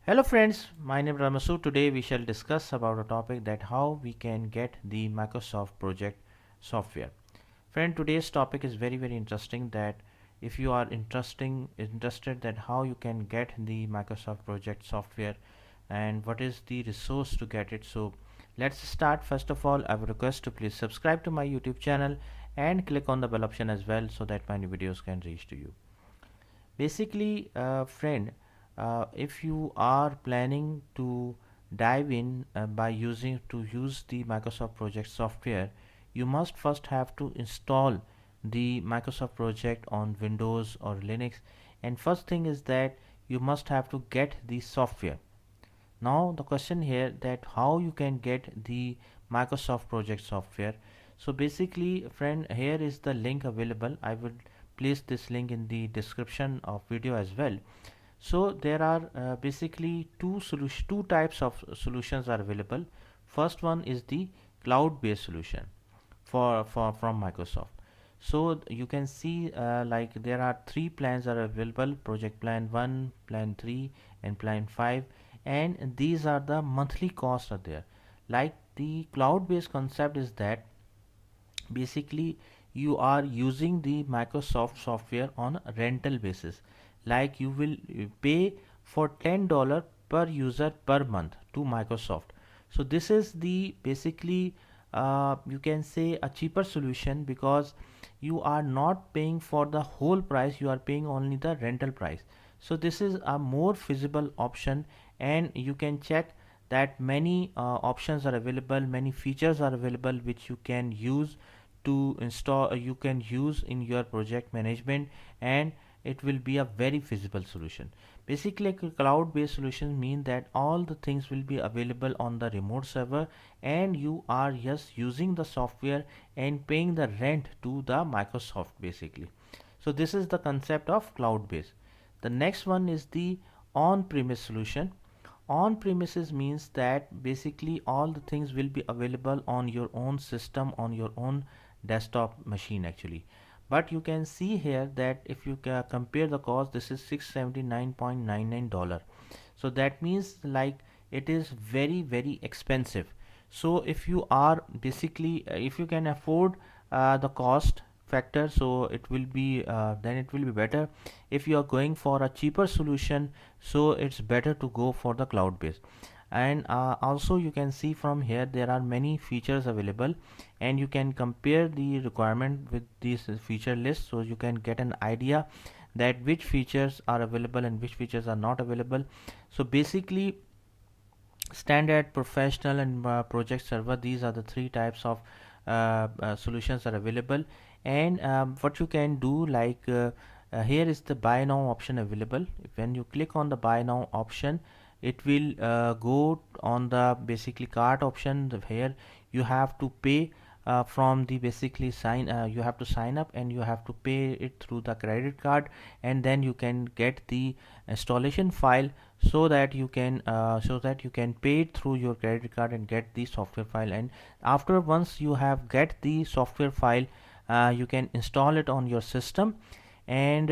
Hello friends, my name is Ramasu. Today we shall discuss about a topic that how we can get the Microsoft project software. Friend, today's topic is very interesting that if you are interested that how you can get the Microsoft project software and what is the resource to get it. So let's start. First of all, I would request to please subscribe to my YouTube channel and click on the bell option as well so that my new videos can reach to you. Basically, friend, if you are planning to dive in by use the Microsoft Project software, you must first have to install the Microsoft Project on Windows or Linux. And first thing is that you must have to get the software. Now the question here that how you can get the Microsoft Project software. So basically, friend, here is the link available. I will place this link in the description of video as well. So there are basically two types of solutions are available. First one is the cloud-based solution for from Microsoft. So you can see like there are three plans are available: Project Plan 1, Plan 3, and Plan 5, and these are the monthly costs are there. Like the cloud-based concept is that basically you are using the Microsoft software on a rental basis. Like you will pay for $10 per user per month to Microsoft. So this is the basically you can say a cheaper solution because you are not paying for the whole price, you are paying only the rental price. So this is a more feasible option, and you can check that many options are available, many features are available which you can use to install, you can use in your project management, and it will be a very feasible solution. Basically, a cloud based solution mean that all the things will be available on the remote server, and you are just using the software and paying the rent to the Microsoft basically. So this is the concept of cloud based. The next one is the on premise solution. On premises means that basically all the things will be available on your own system, on your own desktop machine actually. But you can see here that if you compare the cost, this is $679.99. So that means like it is very expensive. So if you are basically if you can afford the cost factor, so it will be then it will be better. If you are going for a cheaper solution, so it's better to go for the cloud based. And also you can see from here there are many features available, and you can compare the requirement with this feature list, so you can get an idea that which features are available and which features are not available. So basically, standard, professional, and project server, these are the three types of solutions are available. And what you can do, like here is the buy now option available. When you click on the buy now option, it will go on the basically cart option. Here you have to pay from the basically you have to sign up and you have to pay it through the credit card, and then you can get the installation file, so that you can pay it through your credit card and get the software file. And after once you have get the software file, you can install it on your system. And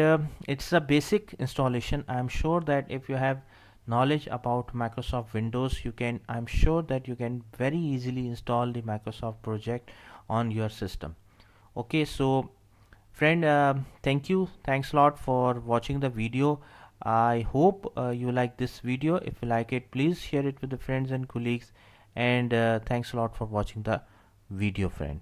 it's a basic installation. I'm sure that if you have knowledge about Microsoft Windows, you can, I'm sure that you can very easily install the Microsoft project on your system. Okay, so friend, thanks a lot for watching the video. I hope you like this video. If you like it, please share it with the friends and colleagues, and thanks a lot for watching the video, friend.